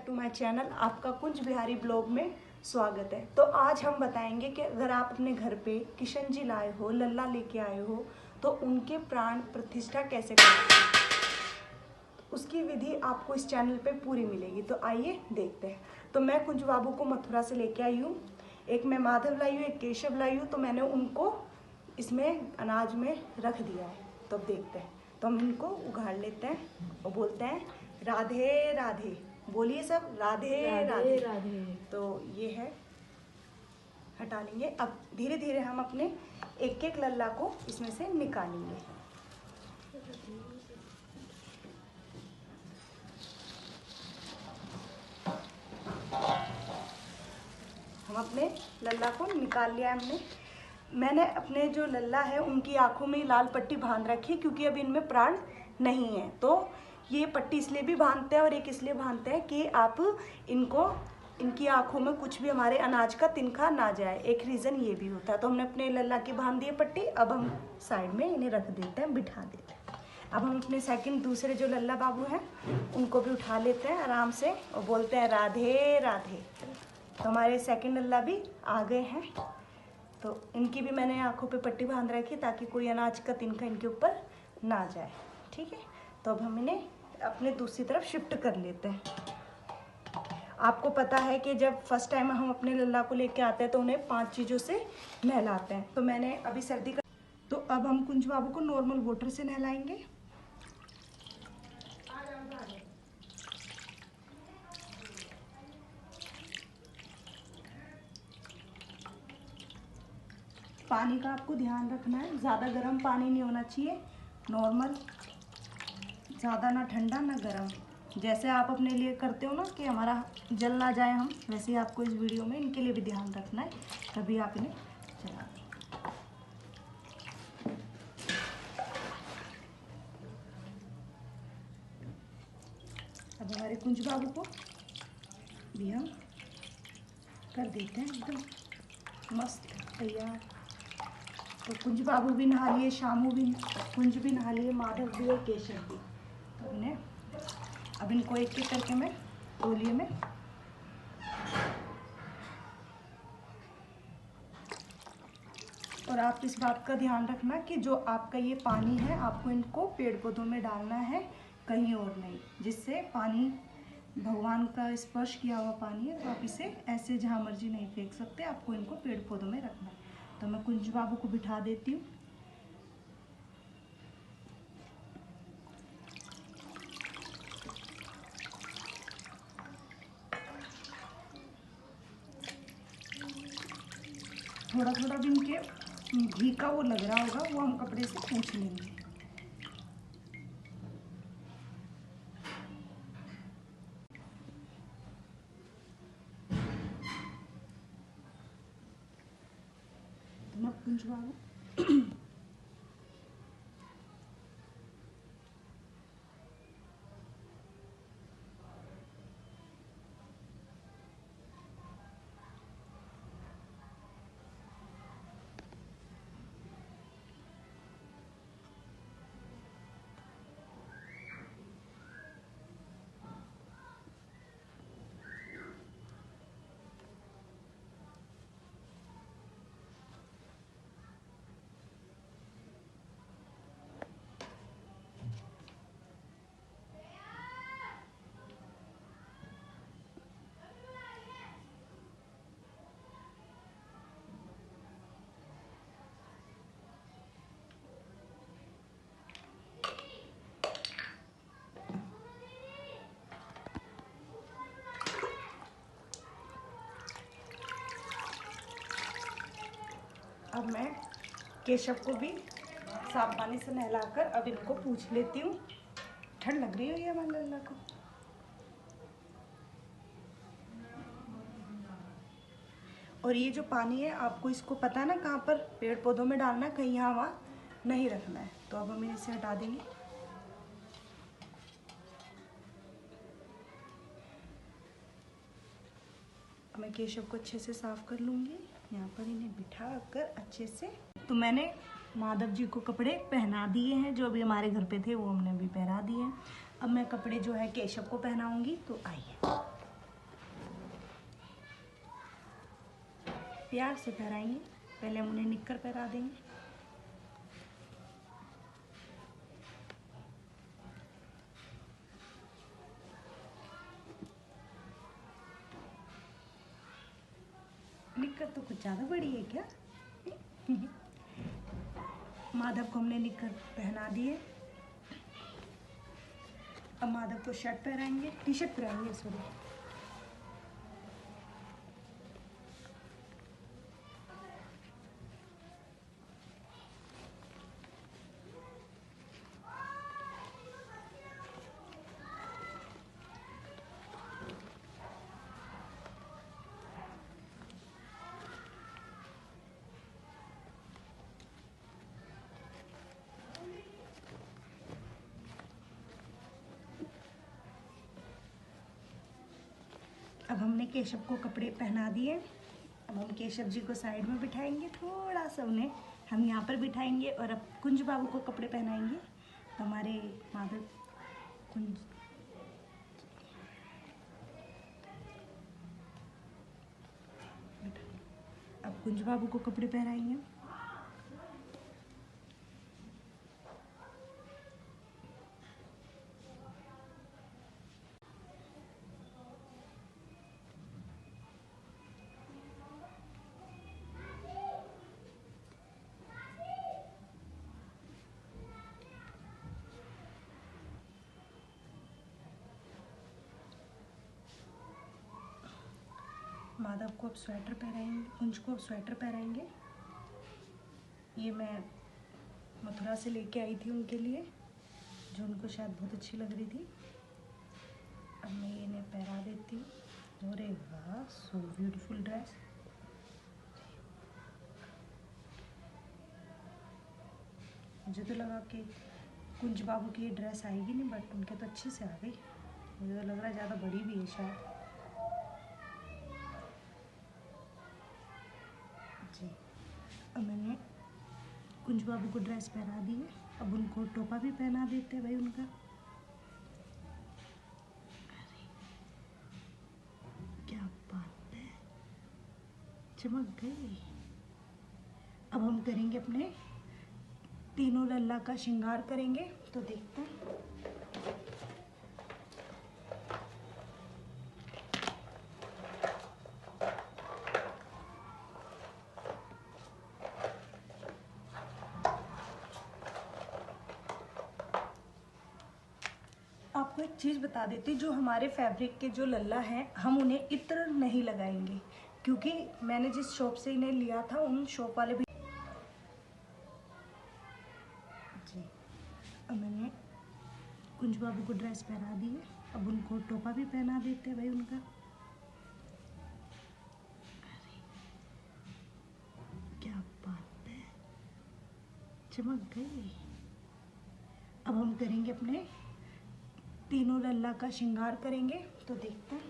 To my channel. आपका Kunj Bihari blog में स्वागत है। तो आज हम बताएंगे कि अगर आप अपने घर पे किशन जी लाए हो, लल्ला लेके आए हो, तो उनके प्राण प्रतिष्ठा कैसे करते हैं, उसकी विधि आपको इस चैनल पे पूरी मिलेगी। तो आइए देखते हैं। तो मैं कुंज बाबू को मथुरा से लेके आई हूँ, एक मैं माधव लाई हूँ, एक केशव लाई हूँ। तो मैंने उनको इसमें अनाज में रख दिया है। तो अब देखते हैं। तो हम इनको उघाड़ लेते हैं और बोलते हैं राधे राधे। बोलिए सब राधे राधे राधे। तो ये है, हटा लेंगे। अब धीरे धीरे हम अपने एक एक लल्ला को इसमें से निकालेंगे। हम अपने लल्ला को निकाल लिया हमने। मैंने अपने जो लल्ला है उनकी आंखों में लाल पट्टी बांध रखी है, क्योंकि अभी इनमें प्राण नहीं है। तो ये पट्टी इसलिए भी बांधते हैं और एक इसलिए बांधते हैं कि आप इनको, इनकी आंखों में कुछ भी हमारे अनाज का तिनका ना जाए। एक रीज़न ये भी होता है। तो हमने अपने लल्ला की बांध दी है पट्टी। अब हम साइड में इन्हें रख देते हैं, बिठा देते हैं। अब हम अपने दूसरे जो लल्ला बाबू हैं उनको भी उठा लेते हैं आराम से और बोलते हैं राधे राधे। तो हमारे सेकंड लल्ला भी आ गए हैं। तो इनकी भी मैंने आंखों पे पट्टी बांध रखी ताकि कोई अनाज का तिनका इनके ऊपर ना जाए। ठीक है। तो अब हम इन्हें अपने दूसरी तरफ शिफ्ट कर लेते हैं। आपको पता है कि जब फर्स्ट टाइम हम अपने लल्ला को लेके आते हैं तो उन्हें 5 चीज़ों से नहलाते हैं। तो मैंने अभी सर्दी का, तो अब हम कुंज बाबू को नॉर्मल वाटर से नहलाएंगे। पानी का आपको ध्यान रखना है, ज़्यादा गर्म पानी नहीं होना चाहिए, नॉर्मल, ज़्यादा ना ठंडा ना गर्म। जैसे आप अपने लिए करते हो ना कि हमारा जल ना जाए हम, वैसे ही आपको इस वीडियो में इनके लिए भी ध्यान रखना है, तभी आप इन्हें चला दें। अब हमारे कुंज बाबू को भी हम कर देते हैं एकदम मस्त तैयार। तो कुंज बाबू भी नहा लिए, शामू भी, कुंज भी नहा लिए, माधव भी और केशव भी। तो इन्हें अब इनको एक एक करके मैं तौलिए में और आप इस बात का ध्यान रखना कि जो आपका ये पानी है आपको इनको पेड़ पौधों में डालना है, कहीं और नहीं। जिससे पानी भगवान का स्पर्श किया हुआ पानी है, तो आप इसे ऐसे जहाँ मर्जी नहीं फेंक सकते, आपको इनको पेड़ पौधों में रखना है। तो मैं कुंज बाबू को बिठा देती हूँ। थोड़ा थोड़ा भी इनके घी का वो लग रहा होगा, वो हम कपड़े से पोंछ लेंगे। तो मैं कुंज बाबू अब मैं केशव को भी साफ पानी से नहलाकर अब इनको पूछ लेती हूँ। ठंड लग रही है हमारे लल्ला को। और ये जो पानी है आपको इसको पता है ना कहाँ पर पेड़ पौधों में डालना है, कहीं यहाँ वहाँ नहीं रखना है। तो अब हम इसे हटा देंगे। मैं केशव को अच्छे से साफ कर लूँगी, यहाँ पर इन्हें बिठा कर अच्छे से। तो मैंने माधव जी को कपड़े पहना दिए हैं, जो अभी हमारे घर पे थे वो हमने भी पहना दिए हैं। अब मैं कपड़े जो है केशव को पहनाऊंगी। तो आइए। प्यार से पहनाएंगे। पहले हम उन्हें निक्कर पहना देंगे। निक्कर तो कुछ ज़्यादा बड़ी है क्या? माधव को हमने निक्कर पहना दिए। अब माधव को शर्ट पहनाएंगे, टी शर्ट पहनाएंगे, सॉरी। अब हमने केशव को कपड़े पहना दिए। अब हम केशव जी को साइड में बिठाएंगे, थोड़ा सा उन्हें हम यहाँ पर बिठाएंगे। और अब कुंज बाबू को कपड़े पहनाएंगे। तो हमारे माधव कुंज अब कुंज बाबू को कपड़े पहनाएंगे। माधव को अब स्वेटर पहनाएंगे, कुंज को अब स्वेटर पहनाएंगे। ये मैं मथुरा से लेके आई थी उनके लिए, जो उनको शायद बहुत अच्छी लग रही थी। अब मैं ये इन्हें पहना देती हूँ। अरे वाह, सो ब्यूटीफुल ड्रेस। मुझे तो लगा कि कुंज बाबू की ये ड्रेस आएगी नहीं, बट उनके तो अच्छे से आ गई। मुझे तो लग रहा है ज़्यादा बड़ी भी है शायद। जी, अब मैंने कुंज बाबू को ड्रेस पहना दी है। अब उनको टोपा भी पहना देते हैं भाई उनका। क्या बात है, चमक गई। अब हम करेंगे अपने तीनों लल्ला का श्रृंगार करेंगे, तो देखते हैं। आपको एक चीज़ बता देती, जो हमारे फैब्रिक के जो लल्ला हैं, हम उन्हें इत्र नहीं लगाएंगे, क्योंकि मैंने जिस शॉप से इन्हें लिया था उन शॉप वाले भी जी। अब मैंने कुंज बाबू को ड्रेस पहना दी है। अब उनको टोपा भी पहना देते हैं भाई उनका। क्या बात है, चमक गई। अब हम करेंगे अपने तीनों लल्ला का श्रृंगार करेंगे, तो देखते हैं।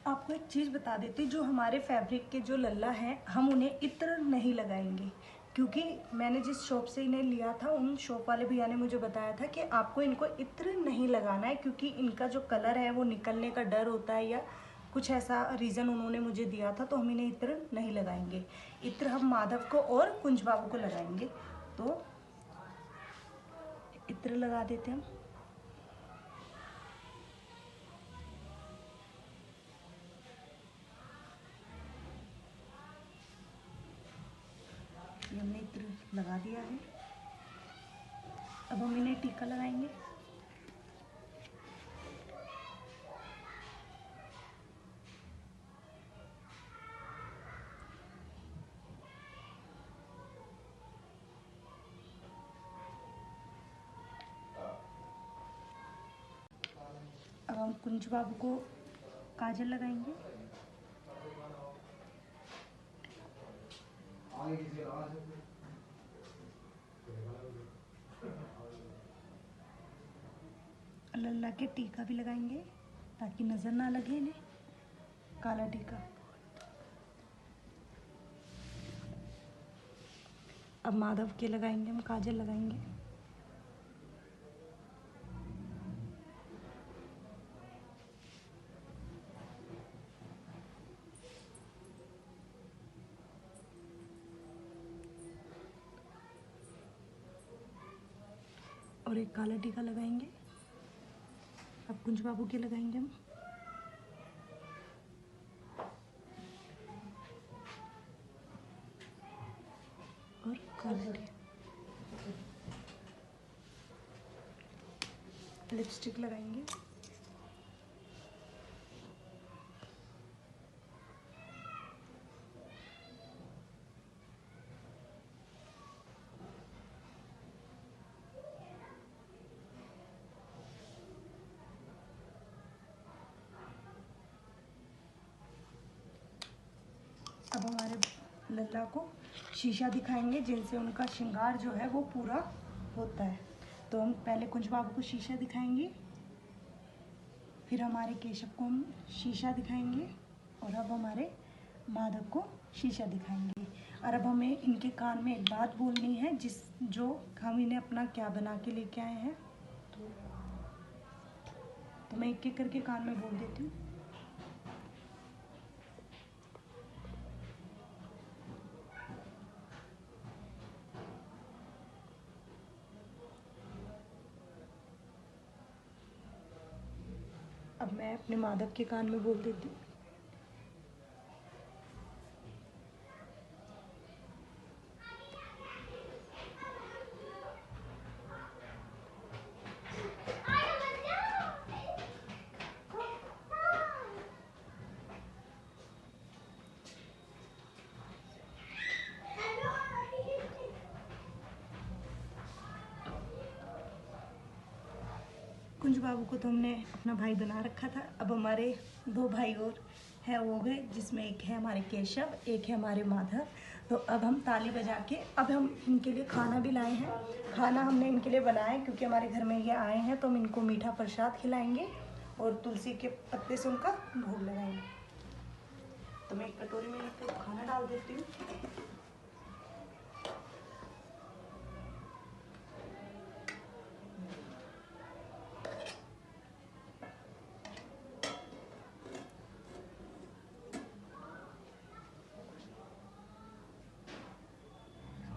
आपको एक चीज़ बता देती, जो हमारे फैब्रिक के जो लल्ला हैं, हम उन्हें इत्र नहीं लगाएंगे, क्योंकि मैंने जिस शॉप से इन्हें लिया था उन शॉप वाले भैया ने मुझे बताया था कि आपको इनको इत्र नहीं लगाना है, क्योंकि इनका जो कलर है वो निकलने का डर होता है, या कुछ ऐसा रीज़न उन्होंने मुझे दिया था। तो हम इन्हें इत्र नहीं लगाएंगे। इत्र हम माधव को और कुंज बाबू को लगाएंगे। तो इत्र लगा देते हैं हम। ये हमने इत्र लगा दिया है। अब हम इन्हें टीका लगाएंगे। अब हम कुंज बाबू को काजल लगाएंगे। लल्ला के टीका भी लगाएंगे, ताकि नज़र ना लगे इन्हें, काला टीका। अब माधव के लगाएंगे, हम काजल लगाएंगे। और एक काला टीका लगाएंगे। अब कुंज बाबू के लगाएंगे हम। और काला टीका, लिपस्टिक लगाएंगे। अब हमारे लल्ला को शीशा दिखाएंगे जिनसे उनका श्रृंगार जो है वो पूरा होता है। तो हम पहले कुंज बाबू को शीशा दिखाएंगे, फिर हमारे केशव को हम शीशा दिखाएंगे, और अब हमारे माधव को शीशा दिखाएंगे। और अब हमें इनके कान में एक बात बोलनी है जो हम इन्हें अपना क्या बना के लेके आए हैं। तो मैं एक एक करके कान में बोल देती हूँ। अब मैं अपने माधव के कान में बोल देती हूँ। कुंज बाबू को तो हमने अपना भाई बना रखा था। अब हमारे दो भाई और हैं वो गए, जिसमें एक है हमारे केशव, एक है हमारे माधव। तो अब हम ताली बजा के अब हम इनके लिए खाना भी लाए हैं। खाना हमने इनके लिए बनाया है क्योंकि हमारे घर में ये आए हैं, तो हम इनको मीठा प्रसाद खिलाएंगे और तुलसी के पत्ते से उनका भोग लगाएंगे। तो मैं एक कटोरी में इनको खाना डाल देती हूँ।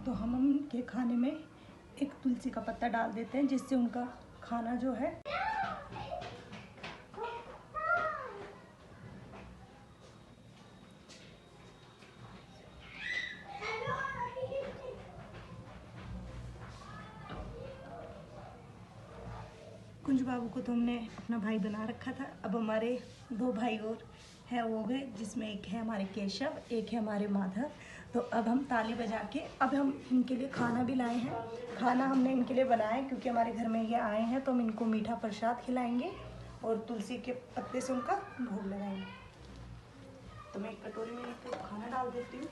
तो हम उनके खाने में एक तुलसी का पत्ता डाल देते हैं, जिससे उनका खाना जो है कुंज बाबू को तो हमने अपना भाई बना रखा था। अब हमारे दो भाई और हैं वो गए, जिसमें एक है हमारे केशव, एक है हमारे माधव। तो अब हम ताली बजा के अब हम इनके लिए खाना भी लाए हैं। खाना हमने इनके लिए बनाया है क्योंकि हमारे घर में ये आए हैं, तो हम इनको मीठा प्रसाद खिलाएंगे और तुलसी के पत्ते से उनका भोग लगाएंगे। तो मैं एक कटोरी में इनको खाना डाल देती हूँ।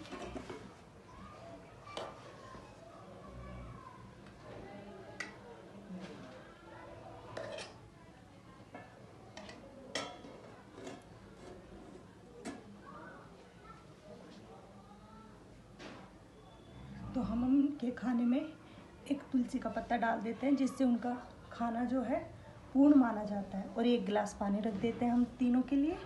तो हम उनके खाने में एक तुलसी का पत्ता डाल देते हैं, जिससे उनका खाना जो है पूर्ण माना जाता है। और एक गिलास पानी रख देते हैं हम तीनों के लिए,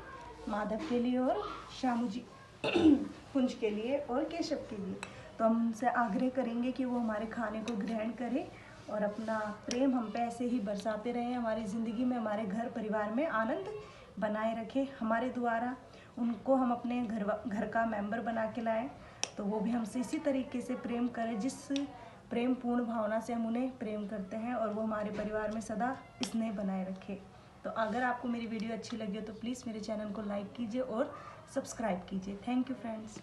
माधव के लिए और शामू जी कुंज के लिए और केशव के लिए। तो हम उनसे आग्रह करेंगे कि वो हमारे खाने को ग्रहण करें और अपना प्रेम हम पे ऐसे ही बरसाते रहें, हमारी ज़िंदगी में, हमारे घर परिवार में आनंद बनाए रखें। हमारे द्वारा उनको हम अपने घर का मेंबर बना के लाएँ, तो वो भी हमसे इसी तरीके से प्रेम करें, जिस प्रेम पूर्ण भावना से हम उन्हें प्रेम करते हैं, और वो हमारे परिवार में सदा स्नेह बनाए रखे। तो अगर आपको मेरी वीडियो अच्छी लगी हो तो प्लीज़ मेरे चैनल को लाइक कीजिए और सब्सक्राइब कीजिए। Thank you friends.